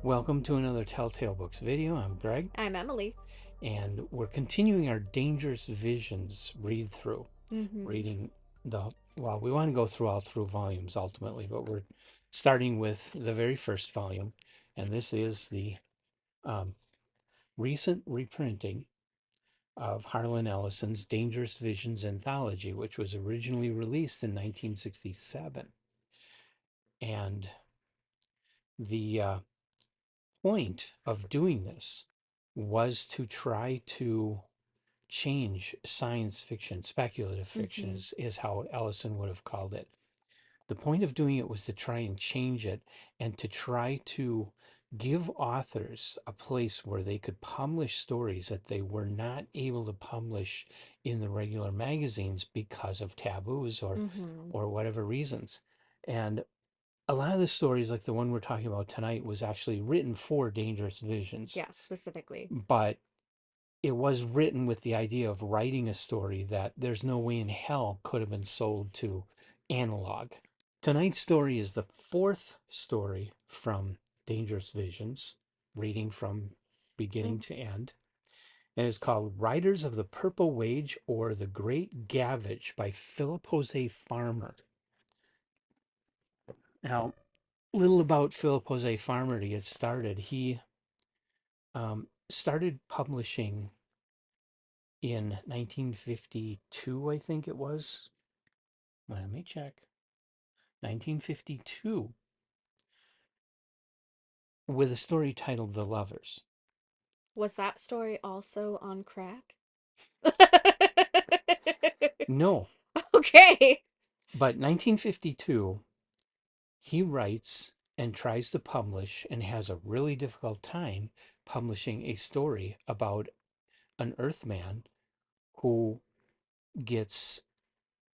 Welcome to another Telltale Books video. I'm Greg, I'm Emily. and we're continuing our Dangerous Visions read through. Mm-hmm. Reading we want to go through all through volumes ultimately, but we're starting with the very first volume, and this is the um, recent reprinting of Harlan Ellison's Dangerous Visions anthology, which was originally released in 1967. And the point of doing this was to try to change science fiction, speculative fiction Mm-hmm. is how Ellison would have called it. The point of doing it was to try and change it and to try to give authors a place where they could publish stories that they were not able to publish in the regular magazines because of taboos Mm-hmm. or whatever reasons. And a lot of the stories, like the one we're talking about tonight, was actually written for Dangerous Visions, Yeah, specifically. but it was written with the idea of writing a story that there's no way in hell could have been sold to analog. Tonight's story is the fourth story from Dangerous Visions, reading from beginning Mm. to end. And it's called Riders of the Purple Wage or The Great Gavage by Philip Jose Farmer. Now, little about Philip Jose Farmer to get started. He started publishing in 1952, I think it was. Let me check. 1952, with a story titled The Lovers. Was that story also on crack? No, Okay. but 1952, he writes and tries to publish and has a really difficult time publishing a story about an Earthman who gets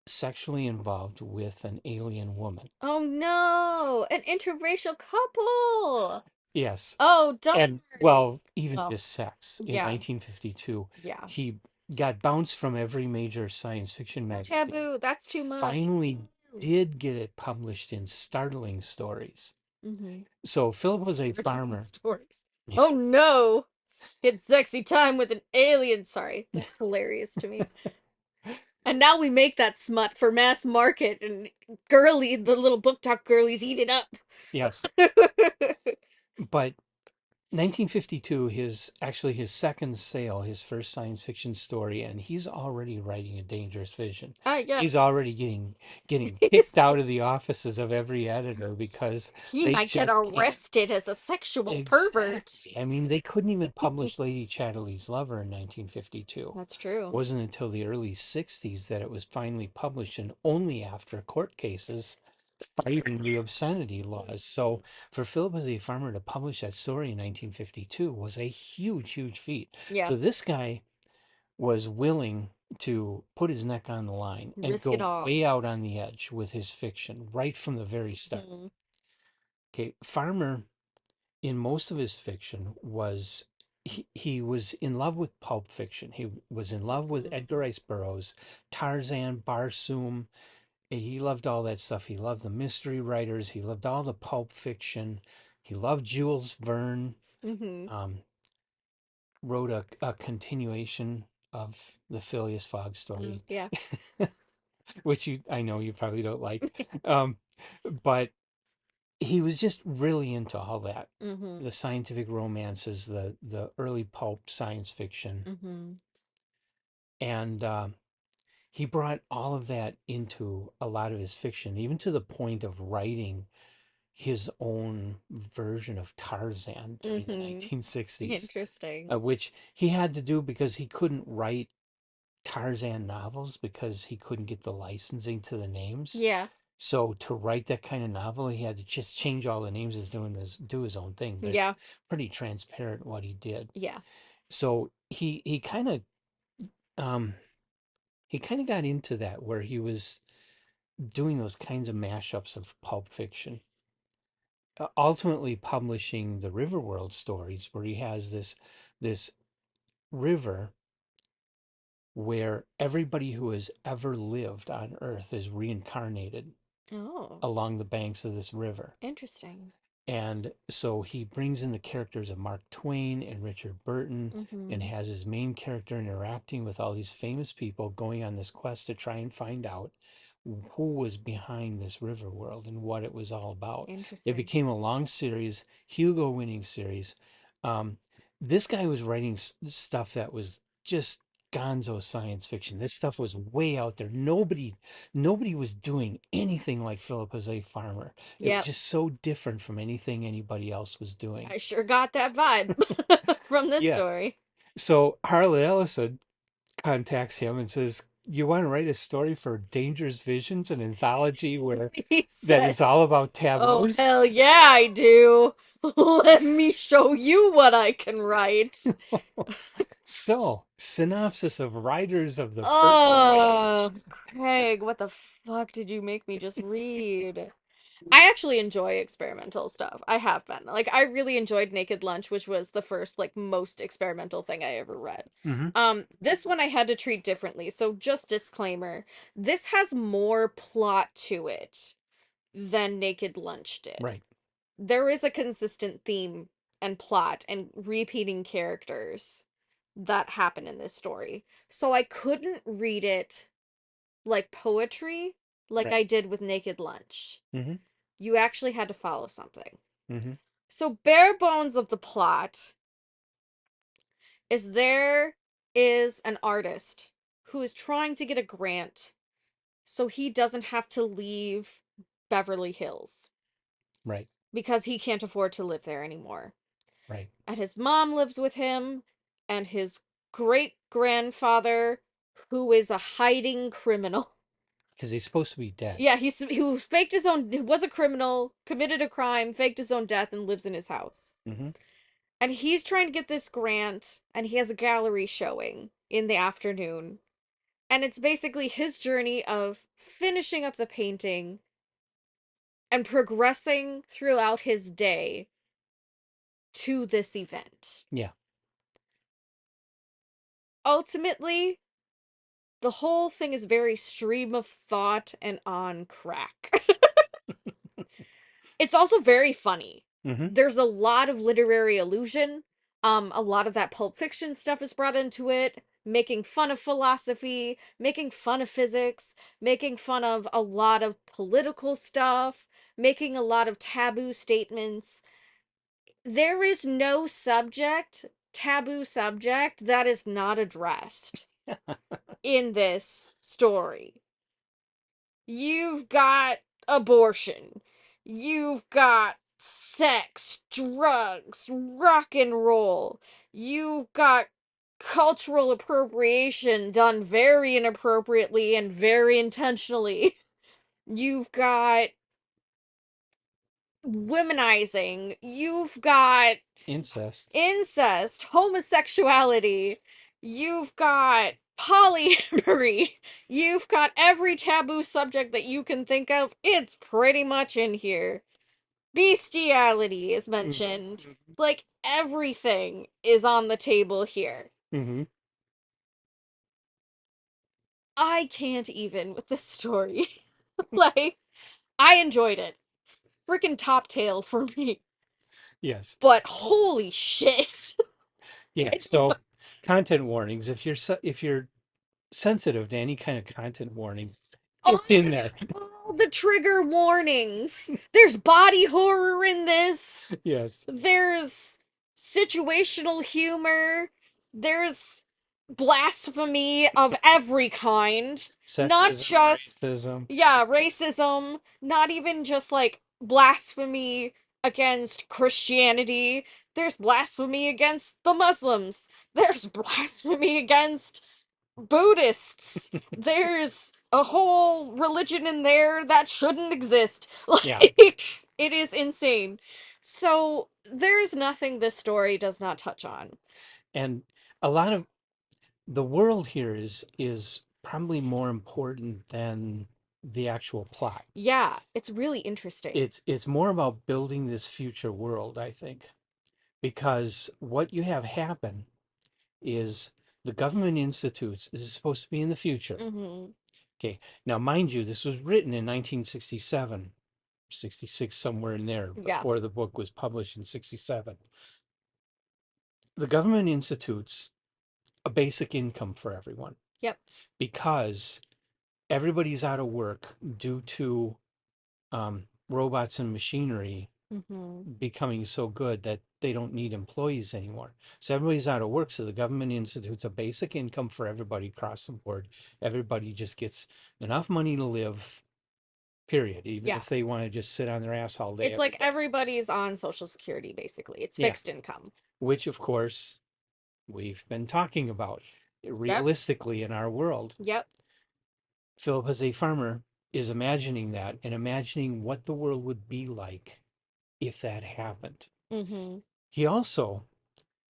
sexually involved with an alien woman. Oh no, an interracial couple. Yes. Oh darn. And well, even Well, just sex in yeah, 1952, yeah. he got bounced from every major science fiction magazine. Taboo. That's too much. Finally did get it published in Startling Stories. Mm-hmm. So Philip was a farmer. Stories. Yeah. Oh no, it's sexy time with an alien. Sorry, that's hilarious to me. And now we make that smut for mass market, and girly, the little book talk girlies eat it up. Yes. But 1952, his second sale, his first science fiction story, and he's already writing a Dangerous Vision. Yeah. He's already getting kicked He's, out of the offices of every editor because he they might get just can't. arrested as a sexual pervert. Exactly. I mean, they couldn't even publish Lady Chatterley's Lover in 1952. That's It true. wasn't until the early 60s that it was finally published, and only after court cases fighting the obscenity laws. So for Philip as a farmer to publish that story in 1952 was a huge, huge feat. Yeah. So this guy was willing to put his neck on the line and Risk it go all. way out on the edge with his fiction right from the very start. Hmm. Okay, Farmer in most of his fiction was he was in love with pulp fiction. He was in love with Edgar Rice Burroughs, Tarzan, Barsoom. He loved all that stuff. He loved the mystery writers. He loved all the pulp fiction. He loved Jules Verne. Hmm. Um, wrote a continuation of the Phileas Fogg story, Yeah. which I know you probably don't like, um, but he was just really into all that, Hmm. the scientific romances, the early pulp science fiction, Hmm. and he brought all of that into a lot of his fiction, even to the point of writing his own version of Tarzan during the Hmm. 1960s, Interesting. which he had to do because he couldn't write Tarzan novels because he couldn't get the licensing to the names. Yeah. So to write that kind of novel, he had to just change all the names as do his own thing. But it's Yeah. pretty transparent what he did. Yeah. So um he kind of got into that where he was doing those kinds of mashups of pulp fiction. Ultimately publishing the Riverworld stories, where he has this river where everybody who has ever lived on Earth is reincarnated Oh, along the banks of this river. interesting. And so he brings in the characters of Mark Twain and Richard Burton and Mm-hmm. has his main character interacting with all these famous people going on this quest to try and find out who was behind this river world and what it was all about. It Interesting. became a long series, Hugo winning series. Um, this guy was writing stuff that was just gonzo science fiction. This stuff was way out there. Nobody was doing anything like Philip A. Farmer. It was Yep. just so different from anything anybody else was doing. I sure got that vibe from this Yeah. story. So Harlan Ellison contacts him and says, "You want to write a story for Dangerous Visions, an anthology where He that said, is all about "Oh, taboos?" hell yeah, I do. Let me show you what I can write." So, synopsis of Riders of the Purple Wave. Oh, Craig, what the fuck did you make me just read? I actually enjoy experimental stuff. I have been. Like, I really enjoyed Naked Lunch, which was the first, like, most experimental thing I ever read. Hmm. This one I had to treat differently. So just disclaimer, this has more plot to it than Naked Lunch did. Right, There is a consistent theme and plot and repeating characters that happen in this story. So I couldn't read it like poetry like right. I did with Naked Lunch. Hmm. You actually had to follow something. Hmm. So bare bones of the plot is there is an artist who is trying to get a grant so he doesn't have to leave Beverly Hills Right, because he can't afford to live there anymore. right. And his mom lives with him, and his great grandfather, who is a hiding criminal. Because he's supposed to be dead. Yeah, who faked his own, who was a criminal, committed a crime, faked his own death, and lives in his house. Hmm. And he's trying to get this grant, and he has a gallery showing in the afternoon. And it's basically his journey of finishing up the painting and progressing throughout his day to this event. Yeah. Ultimately, the whole thing is very stream of thought and on crack. It's also very funny. Hmm. There's a lot of literary allusion. A lot of that Pulp Fiction stuff is brought into it, making fun of philosophy, making fun of physics, making fun of a lot of political stuff, making a lot of taboo statements. There is no taboo subject, that is not addressed in this story. You've got abortion. You've got sex, drugs, rock and roll. You've got cultural appropriation done very inappropriately and very intentionally. You've got womanizing. You've got Incest. incest, homosexuality, you've got polyamory, you've got every taboo subject that you can think of. It's pretty much in here. Bestiality is mentioned. Like, everything is on the table here. Hmm. I can't even with this story. Like, I enjoyed it. Freaking top tail for me. Yes. But holy shit. Yeah. It So, content warnings. If you're sensitive to any kind of content warning, all it's in there. all the trigger warnings. There's body horror in this. Yes. There's situational humor. There's blasphemy of every kind. Not Sexism, just, racism. yeah, racism, not even just like blasphemy against Christianity. There's blasphemy against the Muslims. There's blasphemy against Buddhists. There's a whole religion in there that shouldn't exist. Yeah. Like, it is insane. So, there's nothing this story does not touch on. And a lot of the world here is probably more important than the actual plot. Yeah, it's really interesting. It's more about building this future world, I think, because what you have happen is the government institutes this is supposed to be in the future. Hmm. Okay. Now, mind you, this was written in 1967. 66, somewhere in there, Yeah. before the book was published in 67. The government institutes a basic income for everyone Yep. because everybody's out of work due to robots and machinery Mm-hmm. becoming so good that they don't need employees anymore. So everybody's out of work. So the government institutes a basic income for everybody across the board. Everybody just gets enough money to live, period. Even Yeah. if they want to just sit on their ass all day, It's every like day. everybody's on Social Security, basically. It's Yeah. fixed income. Which, of course, we've been talking about Yep. realistically in our world. Yep. Philip, as a farmer, is imagining that and imagining what the world would be like if that happened. Mm-hmm. He also,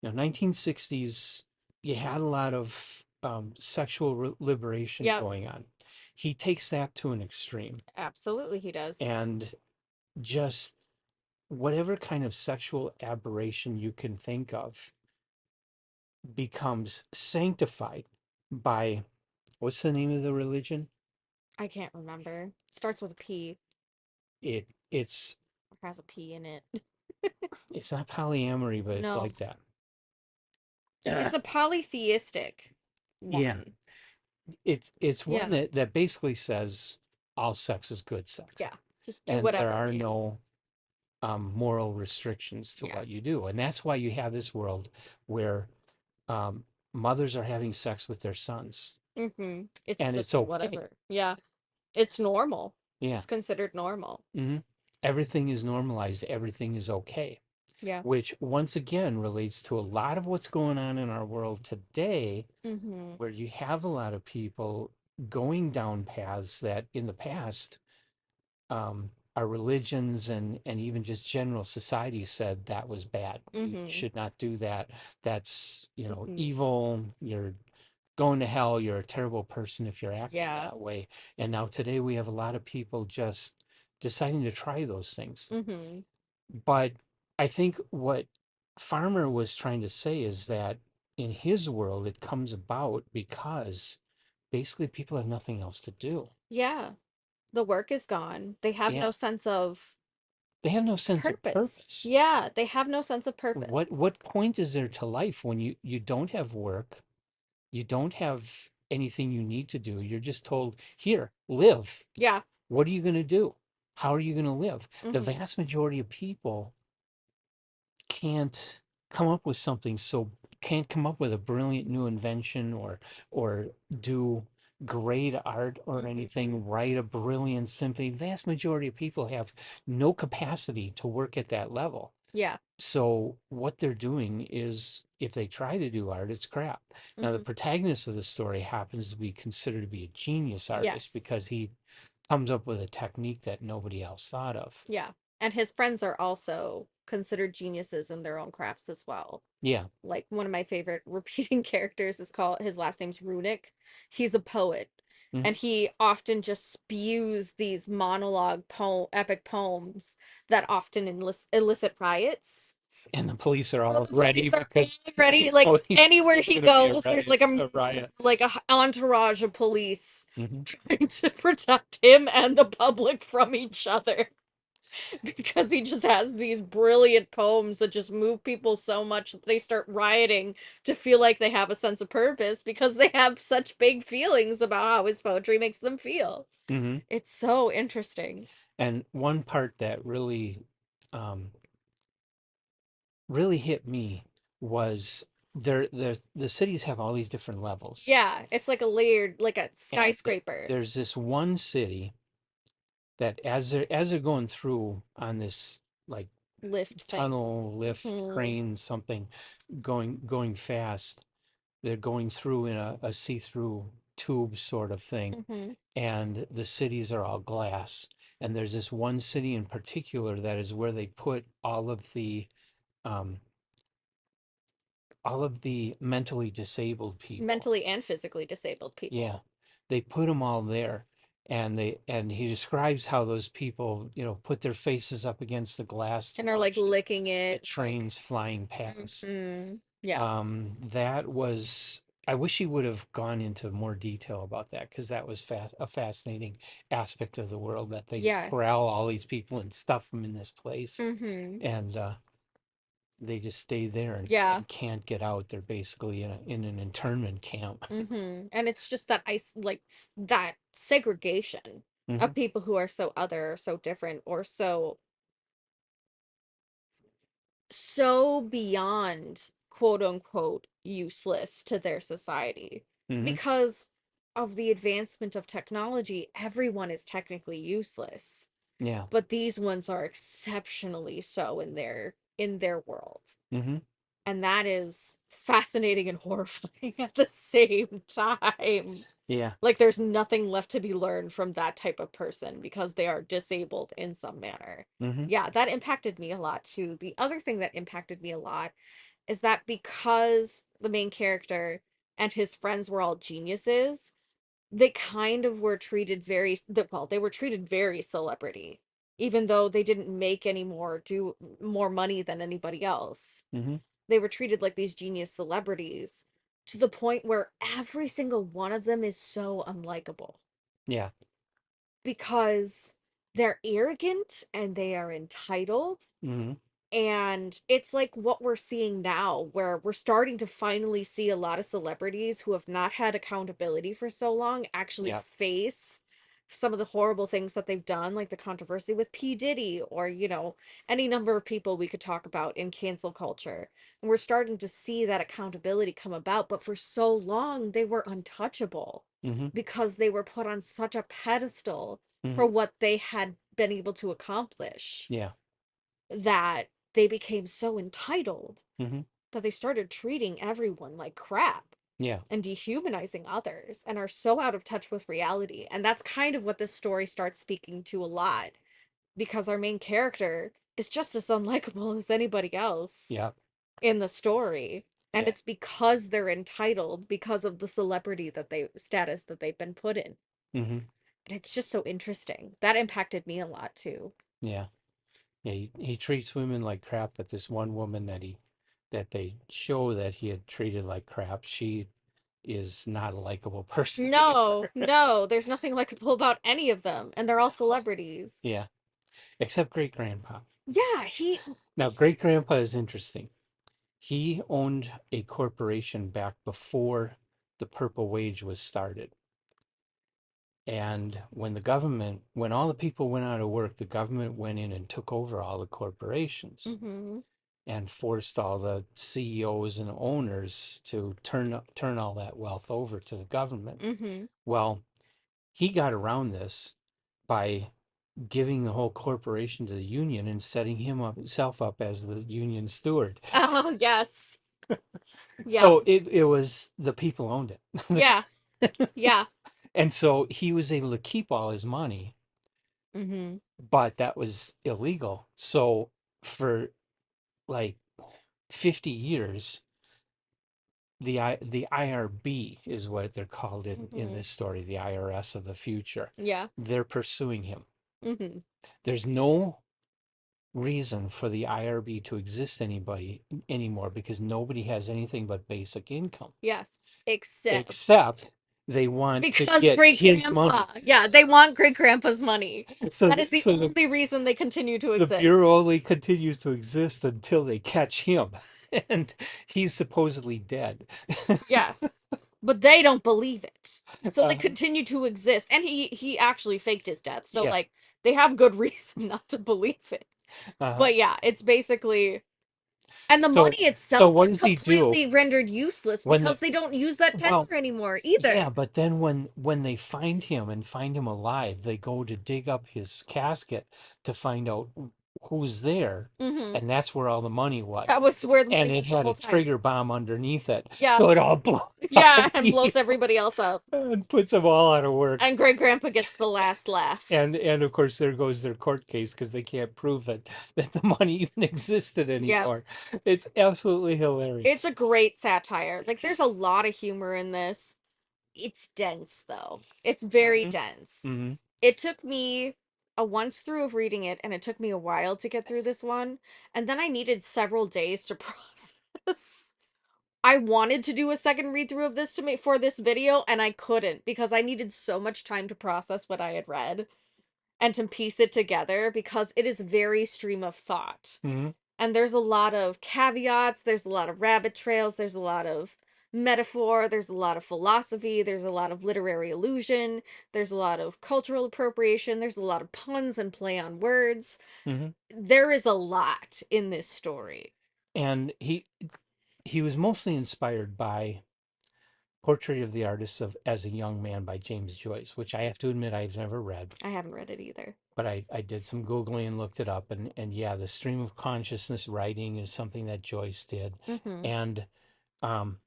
1960s, you had a lot of sexual liberation Yep. going on. He takes that to an extreme, Absolutely, he does. and just whatever kind of sexual aberration you can think of becomes sanctified by, what's the name of the religion? I can't remember. It starts with a P It's or has a P in it. it's not polyamory, but it's No. like that. It's a polytheistic Yeah, one. it's one Yeah. that basically says all sex is good sex, Yeah. Just do and there whatever, are man. no moral restrictions to Yeah. what you do, and that's why you have this world where um, mothers are having sex with their sons, Mm-hmm. It's and it's just okay. whatever. Yeah. It's normal. Yeah. It's considered normal. hmm Everything is normalized. Everything is okay, Yeah. which once again relates to a lot of what's going on in our world today, Mm-hmm. where you have a lot of people going down paths that in the past our religions and even just general society said that was bad. You Mm-hmm. should not do that. That's, Mm-hmm. evil. You're going to hell. You're a terrible person if you're acting Yeah. that way. And now today we have a lot of people just deciding to try those things. Mm-hmm. But I think what Farmer was trying to say is that in his world, it comes about because basically people have nothing else to do. Yeah. The work is gone. They have Yeah. no sense of They have no sense of purpose. purpose. Yeah, they have no sense of purpose. What point is there to life when you don't have work, you don't have anything you need to do? You're just told, here, live. Yeah. What are you going to do? How are you going to live? The Mm-hmm. vast majority of people can't come up with something so can't come up with a brilliant new invention or do great art or Mm-hmm. anything, write a brilliant symphony. Vast majority of people have no capacity to work at that level. Yeah. So what they're doing is, if they try to do art, it's crap. Now, the Mm-hmm. protagonist of the story happens to be considered to be a genius artist Yes. because he comes up with a technique that nobody else thought of. Yeah. And his friends are also considered geniuses in their own crafts as well. Yeah. Like one of my favorite repeating characters is called his last name's Runic. He's a poet. Mhm. And he often just spews these monologue epic poems that often elicit riots. And the police are all The ready police are because ready. oh, Like anywhere there's he going to be a goes, there's riot. like a A riot. like a entourage of police hmm trying to protect him and the public from each other. Because he just has these brilliant poems that just move people so much that they start rioting to feel like they have a sense of purpose because they have such big feelings about how his poetry makes them feel. hmm It's so interesting. And one part that um, really hit me was the cities have all these different levels, Yeah, it's like a layered, like a and skyscraper there's this one city that as they're going through on this like lift thing. tunnel lift Hmm. train something going fast, they're going through in a see-through tube sort of thing, Hmm. and the cities are all glass, and there's this one city in particular that is where they put um all of the mentally disabled people. Mentally and physically disabled Yeah, people. they put them all there, and he describes how those people, put their faces up against the glass to And are like watch licking the it, like, trains flying past. hmm. Yeah. That was I wish he would have gone into more detail about that because that was a fascinating aspect of the world that they Yeah. corral all these people and stuff them in this place, Mm-hmm. and they just stay there Yeah. and can't get out. They're basically in an internment camp. Mm-hmm. And it's just that like that segregation Hmm. of people who are so other, so different, or so beyond quote unquote useless to their society. Hmm. Because of the advancement of technology, everyone is technically useless. Yeah. But these ones are exceptionally so in their world. Hmm. And that is fascinating and horrifying at the same time. Yeah. Like there's nothing left to be learned from that type of person because they are disabled in some manner. Hmm. Yeah, that impacted me a lot too. The other thing that impacted me a lot is that because the main character and his friends were all geniuses, they kind of were treated well, they were treated very celebrity, even though they didn't make any more do more money than anybody else. Hmm. They were treated like these genius celebrities to the point where every single one of them is so unlikable Yeah. because they're arrogant and they are entitled. Hmm. And it's like what we're seeing now, where we're starting to finally see a lot of celebrities who have not had accountability for so long actually Yeah. face some of the horrible things that they've done, like the controversy with P. Diddy, or, any number of people we could talk about in cancel culture. And we're starting to see that accountability come about, but for so long, they were untouchable Hmm. because they were put on such a pedestal for Hmm. what they had been able to accomplish Yeah. that they became so entitled Hmm. that they started treating everyone like crap Yeah. and dehumanizing others and are so out of touch with reality. And that's kind of what this story starts speaking to a lot because our main character is just as unlikable as anybody else Yeah. in the story. And Yeah. it's because they're entitled because of the celebrity status that they've been put in. Hmm. And it's just so interesting. That impacted me a lot too. Yeah. Yeah. He treats women like crap, but this one woman that they show that he had treated like crap, she is not a likable person No, either. no, there's nothing likable about any of them, and they're all celebrities. Yeah, except great grandpa. Yeah, Now, great grandpa is interesting. He owned a corporation back before the Purple Wage was started. And when all the people went out of work, the government went in and took over all the corporations mm-hmm, and forced all the CEOs and owners to turn all that wealth over to the government. mm-hmm. Well, he got around this by giving the whole corporation to the union and setting himself up as the union steward. Oh, yes. Yep. So it was the people owned it. Yeah. Yeah. And so he was able to keep all his money, Mm-hmm. but that was illegal. So for like 50 years, the IRB is what they're called in Mm-hmm. this story, the IRS of the future. Yeah. They're pursuing him. Mm-hmm. There's no reason for the IRB to exist anymore because nobody has anything but basic income, Yes. Except except they want to because get great his grandpa. money. Yeah, they want great grandpa's money. So That is the so only reason they continue to the exist. bureau only continues to exist until they catch him, and he's supposedly dead. Yes. But they don't believe it. So they uh, continue to exist. And he actually faked his death. So yeah. like they have good reason not to believe it. Uh, But yeah, it's basically, and the so money so itself what is does he do completely rendered useless when the because they don't use that well? tender anymore either. Yeah, but then when they find him and find him alive, they go to dig up his casket to find out who's there, Hmm. and that's where all the money was. That was where the And money it was the had a whole time. trigger bomb underneath it, Yeah. so it all blows Yeah, up and blows everybody else up. and puts them all out of work. And great grandpa gets the last laugh. And of course there goes their court case because they can't prove that the money even existed Yep. anymore. It's absolutely It's hilarious. a great satire. Like there's a lot of humor in this. It's dense though. It's very Hmm. dense. Hmm. It took me a once through of reading it, and it took me a while to get through this one, and then I needed several days to process I wanted to do a second read through of this to make for this video, and I couldn't because I needed so much time to process what I had read and to piece it together because it is very stream of thought. Hmm. And there's a lot of caveats, there's a lot of rabbit trails, there's a lot of metaphor, there's a lot of philosophy, there's a lot of literary allusion, there's a lot of cultural appropriation, there's a lot of puns and play on words. Hmm. There is a lot in this story. And he was mostly inspired by Portrait of the Artist of as a Young Man by James Joyce, which I have to admit I've never read, I haven't read it either. but I did some Googling and looked it up, and yeah, the stream of consciousness writing is something that Joyce did. Mm-hmm. And um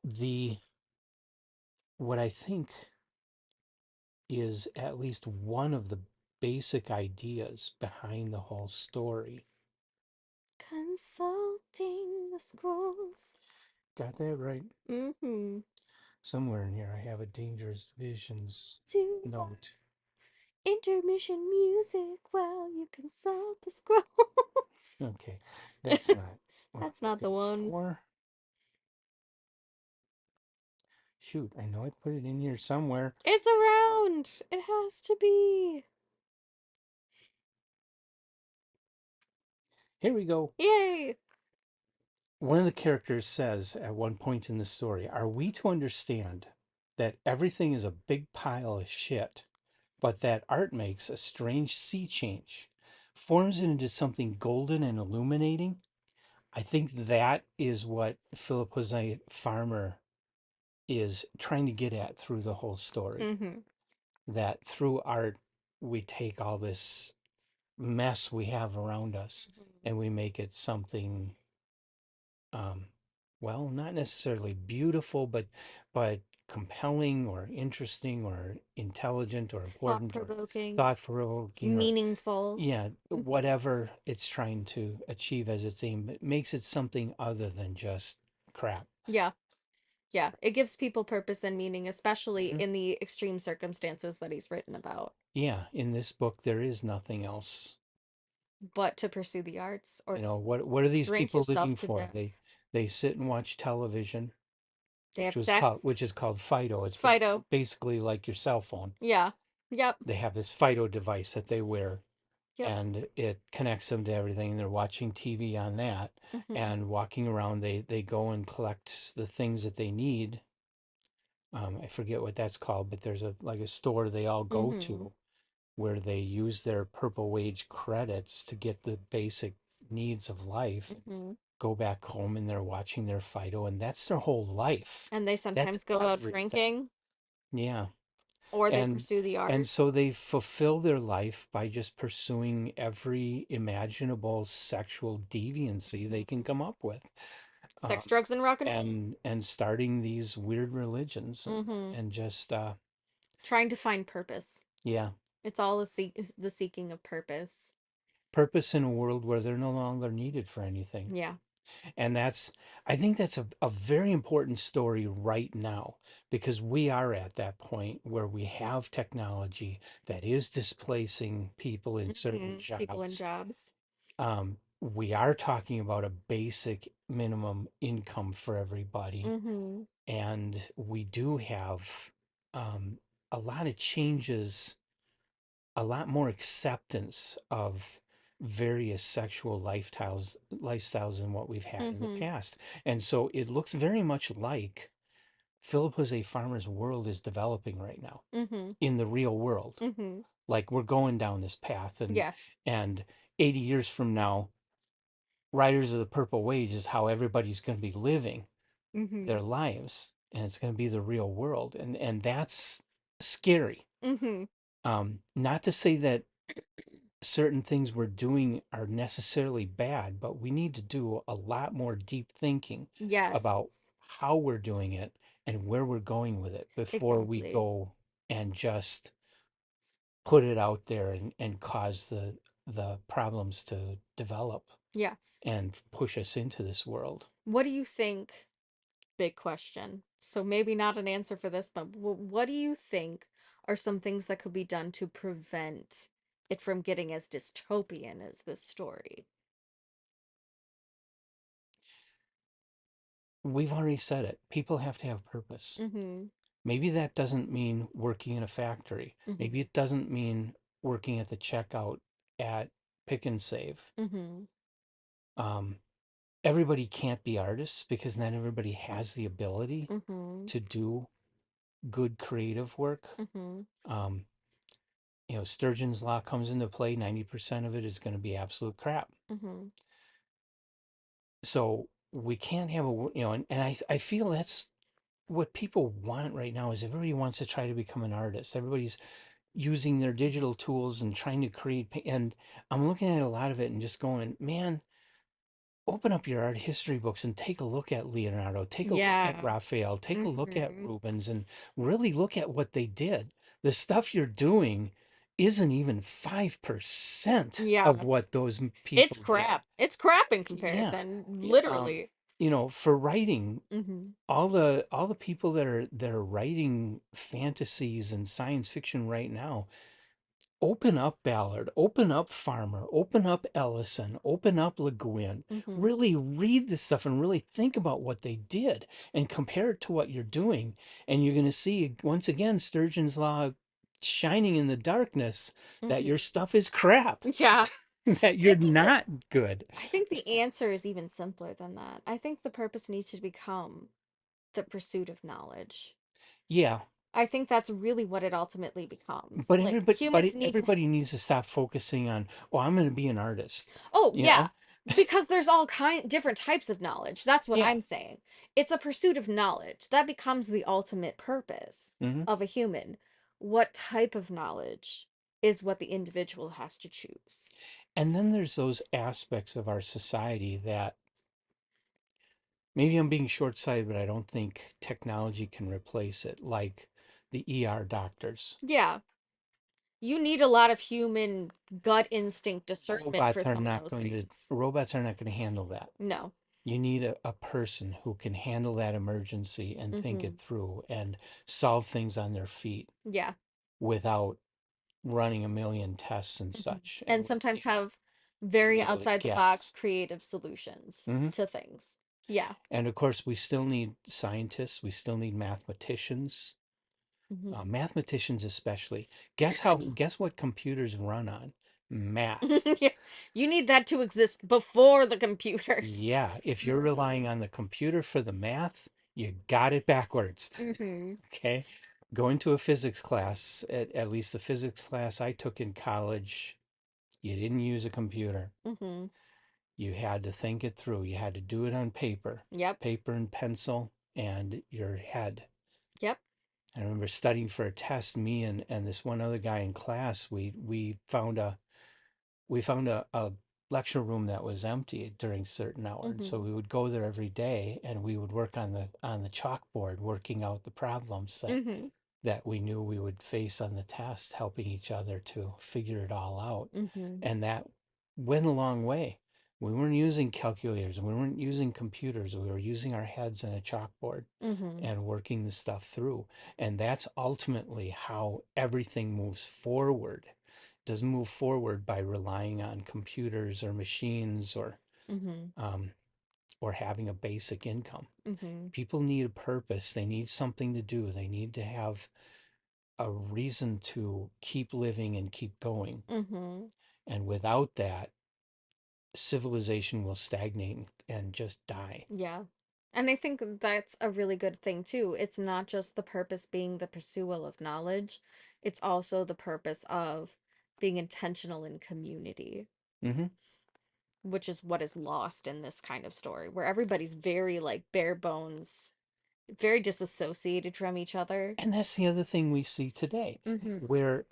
the what I think is at least one of the basic ideas behind the whole story. Consulting the scrolls. Got that right? Mm-hmm. Somewhere in here I have a Dangerous Visions Do note. intermission music while you consult the scrolls. Okay, that's not what I'm That's not the looking one. for. Shoot, I know I put it in here somewhere. It's around. It has to be. Here we go. Yay. One of the characters says at one point in the story, "Are we to understand that everything is a big pile of shit, but that art makes a strange sea change, forms it into something golden and illuminating?" I think that is what Philip Jose Farmer is trying to get at through the whole story. Mm-hmm. That through art, we take all this mess we have around us and we make it something, um, well, not necessarily beautiful, but compelling or interesting or intelligent or Thought important or provoking, thought provoking or meaningful. yeah, Mm-hmm. whatever it's trying to achieve as its aim, it makes it something other than just crap. Yeah. Yeah. It gives people purpose and meaning, especially Mhm. in the extreme circumstances that he's written about. Yeah, in this book there is nothing else. But to pursue the arts or What are these drink people yourself living to for? death. They sit and watch television, They have sex. which is called Fido. It's Fido. basically like your cell phone. Yeah. Yep. They have this Fido device that they wear Yep. and it connects them to everything, and they're watching TV on that Mm-hmm. and walking around. They go and collect the things that they need. I forget what that's called, but there's a like a store they all go Mm-hmm. to where they use their purple wage credits to get the basic needs of life, Mm-hmm. go back home, and they're watching their Fido, and that's their whole life. And they That's sometimes go out everything. drinking Yeah. or they And pursue the and arts. so they fulfill their life by just pursuing every imaginable sexual deviancy they can Mhm. come up with. Sex, Um, drugs, and rock and roll. and starting these weird religions Mm-hmm. and just Trying to find purpose. yeah, It's all is the seeking of purpose. purpose in a world where they're no longer needed for anything. Yeah. And I think that's a very important story right now because we are at that point where we have technology that is displacing people in certain Mm-hmm. People in jobs. jobs. We are talking about a basic minimum income for everybody. Mm-hmm. And we do have um, a lot of changes, a lot more acceptance of various sexual lifestyles than what we've had in the Mm-hmm. past. And so it looks very much like Philip Jose Farmer's world is developing right now Mm-hmm. in the real world. Mm-hmm. Like we're going down this path, Yes. and 80 years from now, Riders of the Purple Wage is how everybody's going to be living Mm-hmm. their lives, and it's going to be the real world, and that's scary. Mm-hmm. Not to say that certain things we're doing are necessarily bad, but we need to do a lot more deep thinking Yes. about how we're doing it and where we're going with it before we Exactly. go and just put it out there and cause the problems to develop Yes. and push us into this world. What do you think? Big question. So maybe not an answer for this, but what do you think are some things that could be done to prevent it from getting as dystopian as this story? we've already said it. People have to have purpose. Mm-hmm. Maybe that doesn't mean working in a factory. Mm-hmm. Maybe it doesn't mean working at the checkout at Pick and Save. Mm-hmm. Um, Everybody can't be artists because not everybody has the ability Mm-hmm. to do good creative work. Mm-hmm. Um, Sturgeon's law comes into play. 90% of it is going to be absolute crap. Mm-hmm. So we can't have and I feel that's what people want right now is everybody wants to try to become an artist. Everybody's using their digital tools and trying to create, and I'm looking at a lot of it and just going, man, open up your art history books and take a look at Leonardo, take a look at Yeah. Raphael, take a look at Mm-hmm. Rubens, and really look at what they did. The stuff you're doing isn't even 5% of Yeah. what those It's people did. crap. It's crap in Yeah. comparison, Yeah, literally. for writing, Mm-hmm. all the people that are writing fantasies and science fiction right now, open up Ballard, open up Farmer, open up Ellison, open up Le Guin. Mm-hmm. Really read this stuff and really think about what they did and compare it to what you're doing. And you're going to see, once again, Sturgeon's Law shining in the darkness that your Mm-hmm. stuff is crap, Yeah. that I you're think that not good. I think the answer is even simpler than that. I think the purpose needs to become the pursuit of knowledge. Yeah, I think that's really what it ultimately becomes. but Like everybody, humans need everybody needs to stop focusing on, oh, I'm going to be an artist, Oh, you yeah. know? Because there's all different types of knowledge. That's what Yeah. I'm saying. It's a pursuit of knowledge. That becomes the ultimate purpose Hmm. of a human. What type of knowledge is what the individual has to choose. And then there's those aspects of our society that maybe I'm being short-sighted, but I don't think technology can replace it, like the ER doctors. Yeah, you need a lot of human gut instinct discernment for Robots are some of not those going to things. robots are not going to handle that. No. You need a person who can handle that emergency and think Mm-hmm. it through and solve things on their feet Yeah. without running a million tests and Hmm. such And and sometimes have very literally outside the box guess. creative solutions Hmm. to things. Yeah. And of course, we still need scientists. We still need mathematicians. Hmm. Mathematicians especially. Guess what computers run on? Math. Yeah. You need that to exist before the computer. Yeah, if you're relying on the computer for the math, you got it backwards. Mm-hmm. Okay? Going to a physics class, at least the physics class I took in college, you didn't use a computer. Mm-hmm. You had to think it through. You had to do it on Yep. paper and pencil and your head. Yep. I remember studying for a test, me and this one other guy in class, we found a lecture room that was empty during certain hours. Mm-hmm. So we would go there every day and we would work on the chalkboard, working out the problems Mm-hmm. that we knew we would face on the test, helping each other to figure it all out. Mm-hmm. And that went a long way. We weren't using calculators, we weren't using computers, we were using our heads and a chalkboard Mm-hmm. and working the stuff through. And that's ultimately how everything moves forward. It doesn't move forward by relying on computers or machines Mm-hmm. um, or having a basic income. Mm-hmm. People need a purpose. They need something to do. They need to have a reason to keep living and keep going. Mm-hmm. And without that, civilization will stagnate and just die. Yeah. And I think that's a really good thing too. It's not just the purpose being the pursuit of knowledge, it's also the purpose of being intentional in community, Hmm. which is what is lost in this kind of story, where everybody's very like bare bones, very disassociated from each other. And that's the other thing we see today, Mm-hmm. where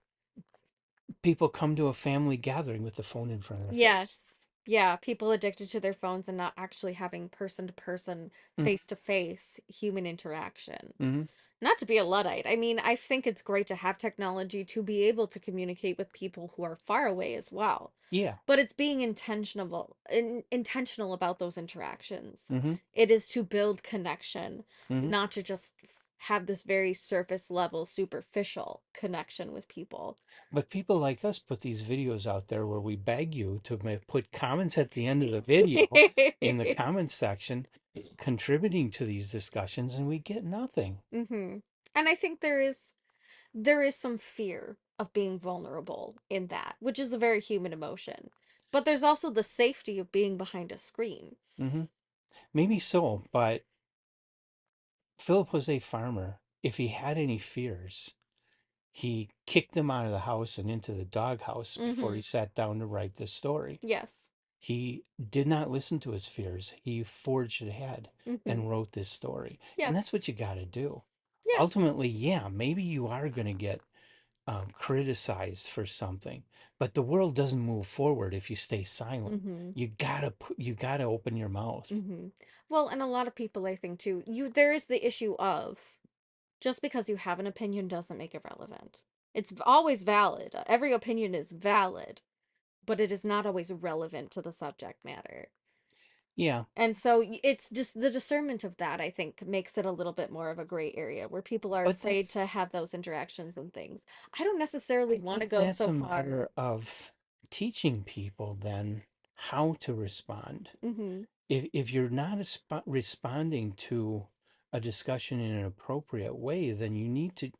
people come to a family gathering with the phone in front of their face. Yes. Yeah, people addicted to their phones and not actually having person to person, face to face human interaction. Mm-hmm. Not to be a Luddite. I mean, I think it's great to have technology to be able to communicate with people who are far away as well. Yeah. But it's being intentional about those interactions. Mm-hmm. It is to build connection, Mm-hmm. not to just have this very surface level, superficial connection with people. But people like us put these videos out there where we beg you to put comments at the end of the video in the comments section. contributing to these discussions and we get nothing. Mm-hmm. And I think there is some fear of being vulnerable in that, which is a very human emotion. But there's also the safety of being behind a screen. Hmm. Maybe so, but Philip Jose Farmer, if he had any fears, he kicked them out of the house and into the doghouse before Mm-hmm. he sat down to write this story. Yes. He did not listen to his fears. He forged ahead Mm-hmm. and wrote this story. Yeah. And that's what you got to do. Yeah. Ultimately, yeah, maybe you are going to get criticized for something, but the world doesn't move forward if you stay silent. Mm-hmm. You gotta open your mouth. Mm-hmm. Well, and a lot of people, I think too, there is the issue of just because you have an opinion doesn't make it relevant. It's always valid. Every opinion is valid, but it is not always relevant to the subject matter. Yeah, And so it's just the discernment of that, I think, makes it a little bit more of a gray area where people are but afraid that's to have those interactions and things. I don't necessarily I want to think go that's so a far. matter of teaching people then how to respond. Mm-hmm. If you're not responding to a discussion in an appropriate way, then you need to,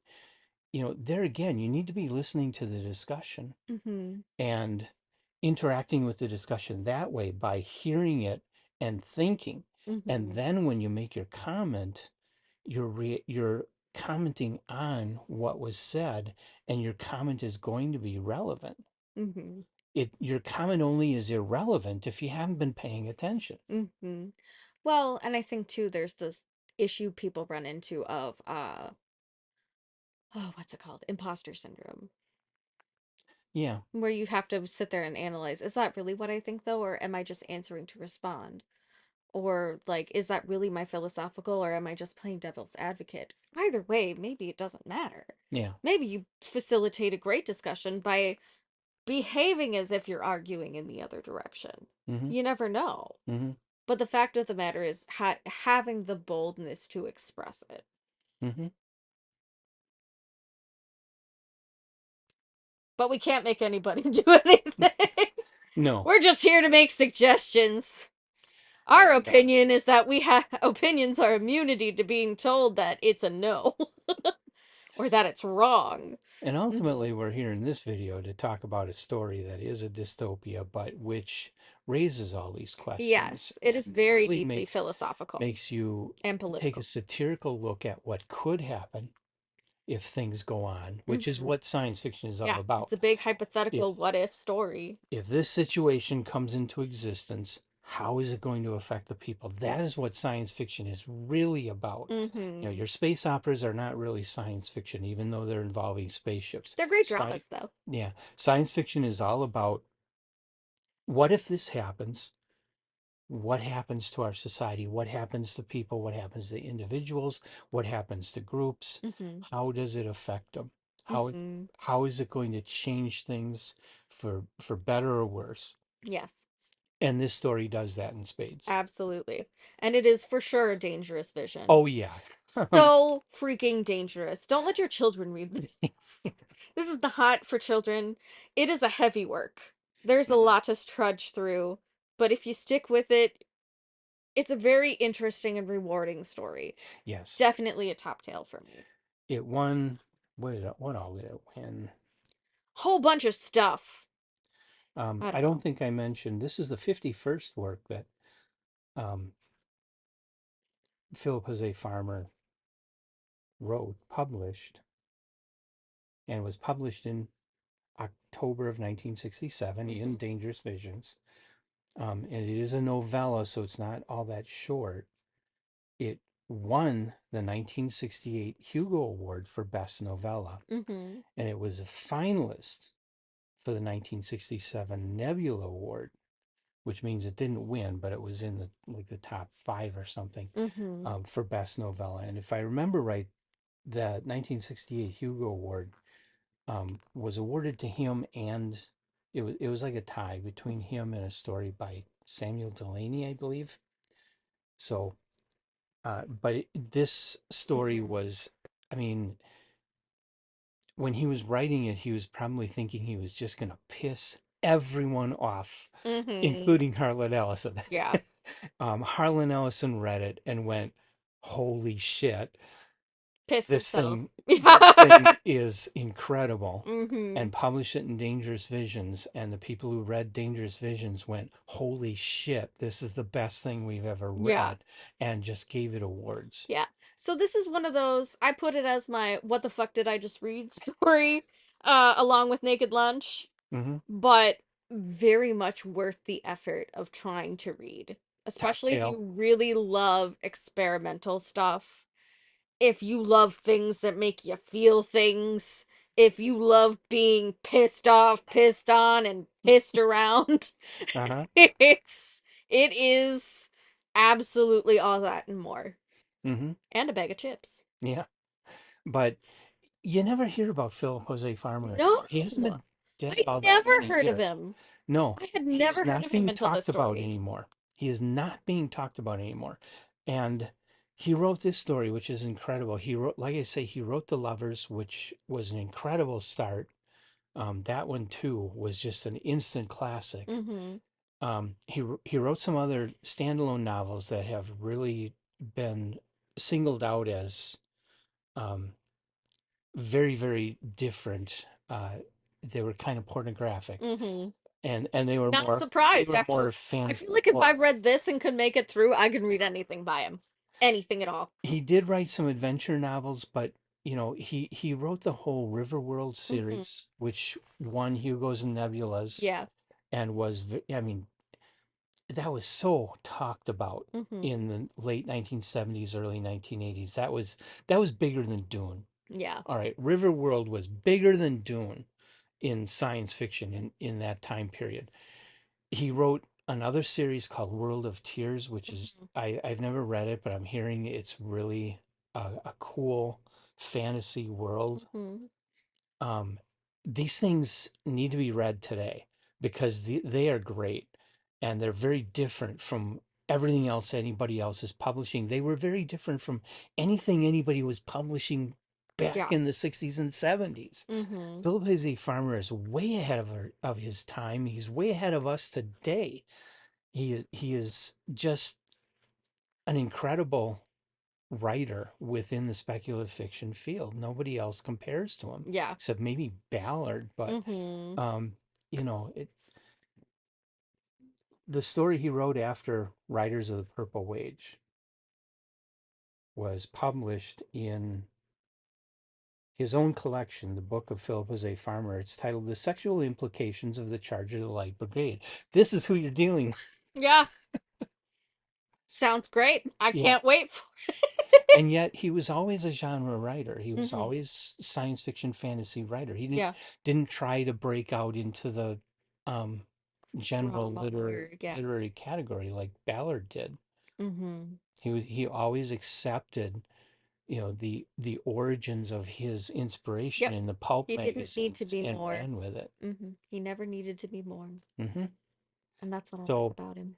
there again, you need to be listening to the discussion Mm-hmm. and interacting with the discussion that way by hearing it and thinking. And Mm-hmm. then when you make your comment, you're commenting on what was said, and your comment is going to be relevant. Mm-hmm. Your comment only is irrelevant if you haven't been paying attention. Mm-hmm. Well, and I think too, there's this issue people run into of oh, what's it called? Imposter syndrome. Yeah, Where you have to sit there and analyze, is that really what I think though, or am I just answering to respond? Or like, is that really my philosophical, or am I just playing devil's advocate? Either way, maybe it doesn't matter. yeah. Maybe you facilitate a great discussion by behaving as if you're arguing in the other direction. Hmm. You never know. Hmm. But the fact of the matter is having the boldness to express it. Hmm. But we can't make anybody do anything. No. We're just here to make suggestions. Our Yeah. opinion is that we have opinions are immunity to being told that it's a no or that it's wrong. And Mhm. ultimately, we're here in this video to talk about a story that is a dystopia, but which raises all these questions Yes, it is and very really deeply makes philosophical makes you and take a political. satirical look at what could happen if things go on, which is Hmm. what science fiction is all Yeah, about. it's a big If hypothetical what if story. if this situation comes into existence, how is it going to affect the people? That is what science fiction is really about. Hmm. Your space operas are not really science fiction, even though they're involving spaceships. They're great dramas, though. Yeah, science fiction is all about what if this happens? What happens to our society? What happens to people? What happens to individuals? What happens to groups? Hmm. How does it affect them? How Hmm. how is it going to change things for better or worse? Yes, And this story does that in spades. absolutely. And it is for sure a dangerous vision. Oh yeah. So freaking dangerous. Don't let your children read this. This is not for children. It is a heavy work. There's a lot to trudge through, but if you stick with it, it's a very interesting and rewarding story. Yes. Definitely a top tale for me. It won. What all did it win? Whole bunch of stuff. I I don't don't know. think I mentioned this is the 51st work that um, Philip Jose Farmer wrote, published, and was published in October of 1967 in Hmm. Dangerous Visions. And it is a novella, so it's not all that short. It won the 1968 Hugo Award for Best Novella, Hmm. and it was a finalist for the 1967 Nebula Award, which means it didn't win, but it was in the top five or something Hmm. for Best Novella. And if I remember right, the 1968 Hugo Award was awarded to him, and it was like a tie between him and a story by Samuel Delany, I believe. So, this story Hmm. was, I mean, when he was writing it, he was probably thinking he was just going to piss everyone off, Hmm. including Harlan Ellison. Yeah. Harlan Ellison read it and went, "Holy shit! Pissed This himself. thing, this thing Yeah. is incredible," Mm-hmm. and published it in Dangerous Visions. And the people who read Dangerous Visions went, "Holy shit! This is the best thing we've ever Yeah. read," and just gave it awards. Yeah. So this is one of those, I put it as my what the fuck did I just read story, along with Naked Lunch, Mm-hmm. but very much worth the effort of trying to read. Top Especially if you Tail. really love experimental stuff. If you love things that make you feel things. If you love being pissed off, pissed on, and pissed around. Uh-huh. It is absolutely all that and more. Mm-hmm. And a bag of chips. Yeah. But you never hear about Philip Jose Farmer No, anymore. He hasn't been dead I all that never many heard of years. him. No, I had he's never heard not of him being until this talked about story. anymore. He is not being talked about anymore. And he wrote this story, which is incredible. He wrote, like I say, he wrote The Lovers, which was an incredible start. That one too was just an instant classic. Mm-hmm. He wrote some other standalone novels that have really been singled out as um, very, very different. They were kind of pornographic, Mm-hmm. and they were Not more they surprised were after. more I fans. feel like if Well, I've read this and could make it through, I can read anything by him. Anything at all. he did write some adventure novels, but he wrote the whole Riverworld Mm-hmm. series, which won Hugo's and Nebulas, Yeah. and I mean, that was so talked about Mm-hmm. in the late 1970s, early 1980s. That was bigger than Dune. Yeah. All right, Riverworld was bigger than Dune in science fiction in that time period. He wrote another series called World of Tears, which is Mm-hmm. I've never read it, but I'm hearing it's really a cool fantasy world. Mm-hmm. Um, these things need to be read today because they are great and they're very different from everything else anybody else is publishing. They were very different from anything anybody was publishing back Yeah. in the 60s and 70s. Mm-hmm. Philip Halsey Farmer is way ahead of his time. He's way ahead of us today. He is just an incredible writer within the speculative fiction field. Nobody else compares to him Yeah. except maybe Ballard, but Mm-hmm. um, the story he wrote after Riders of the Purple Wage was published in his own collection, the book of Philip Jose Farmer. It's titled "The Sexual Implications of the Charge of the Light Brigade." This is who you're dealing with. Yeah. Sounds great. I Yeah. can't wait for. And yet he was always a genre writer. He was Mm-hmm. always science fiction fantasy writer. He didn't Yeah. didn't try to break out into the um, general Drama or yeah. literary category like Ballard did. Mm-hmm. He always accepted, the origins of his inspiration Yep. in the pulp He didn't need to magazines be and more. ran with it. Mm-hmm. He never needed to be more. Hmm. And that's what I like So about him.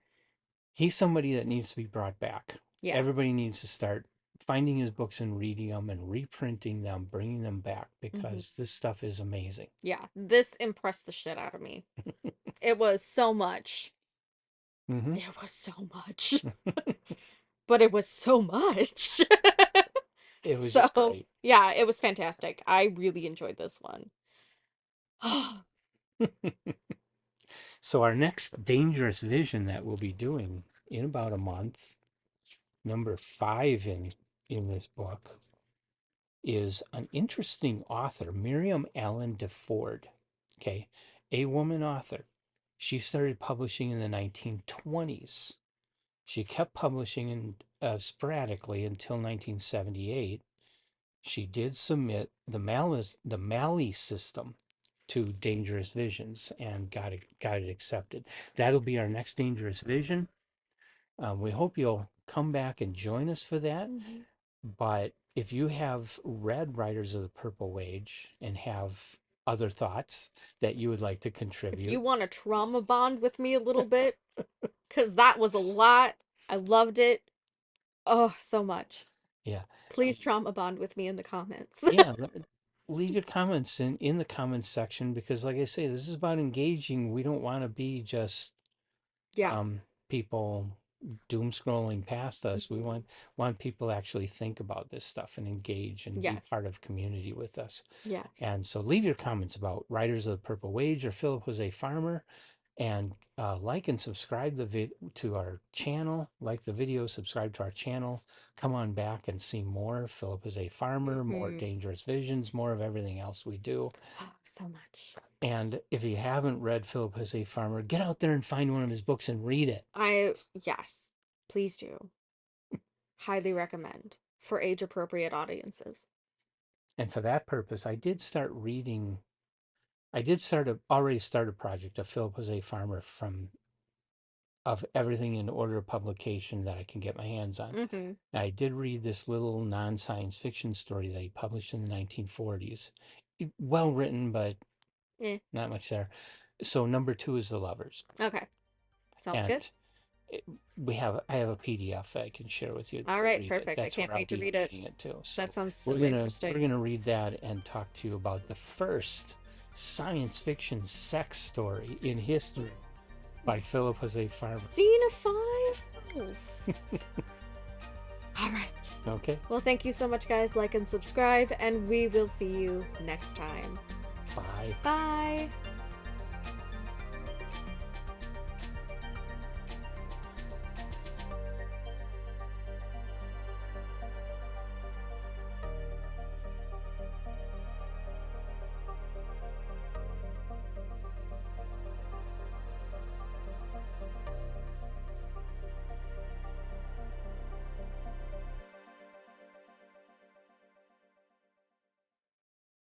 he's somebody that needs to be brought back. Yeah. Everybody needs to start finding his books and reading them and reprinting them, bringing them back Mm-hmm. because this stuff is amazing. Yeah. This impressed the shit out of me. It was so much. Hmm. It was so much. But it was so much. It was just So, great. yeah, it was fantastic. I really enjoyed this one. So our next Dangerous Vision that we'll be doing in about a month, number 5 in this book, is an interesting author, Miriam Allen DeFord. Okay, a woman author. She started publishing in the 1920s. She kept publishing sporadically until 1978. She did submit the Mali system to Dangerous Visions and got it accepted. That'll be our next Dangerous Vision. We hope you'll come back and join us for that. Mhm. But if you have read Riders of the Purple Wage and have other thoughts that you would like to If you contribute, want to trauma bond with me a little bit, because that was a lot. I loved it. Oh, so much. yeah, Please trauma bond with me in the comments. yeah, leave your comments in the comments section because, like I say, this is about engaging. We don't want to be just Yeah. people. doom scrolling past us. We want people to actually think about this stuff and engage and be Yes. part of community with us. Yes. And so leave your comments about Riders of the Purple Wage or Philip Was a Farmer, and like and subscribe to our channel. Like the video, subscribe to our channel. Come on back and see more Philip Is a Farmer, more Mhm. Dangerous Visions, more of everything else we do. Oh, so much. And if you haven't read Philip Is a Farmer, get out there and find one of his books and read it. Yes, please do. Highly recommend for age appropriate audiences. And for that purpose, I did already start a project of Philip Was a Farmer of everything in order of publication that I can get my hands on. Mm-hmm. I did read this little non-science fiction story that he published in the 1940s. Well written, but Eh. not much there. So number 2 is The Lovers. Okay. Sounds And good. I have a PDF that I can share with you. All right, Read it. perfect. I That's can't where I'll wait to be read it. reading it too. So That sounds super we're interesting. gonna read that and talk to you about the first science fiction sex story in history by Philip Was a Farmer. Xenophiles. All right. Okay. Well, thank you so much, guys. Like and subscribe, and we will see you next time. Bye. Bye.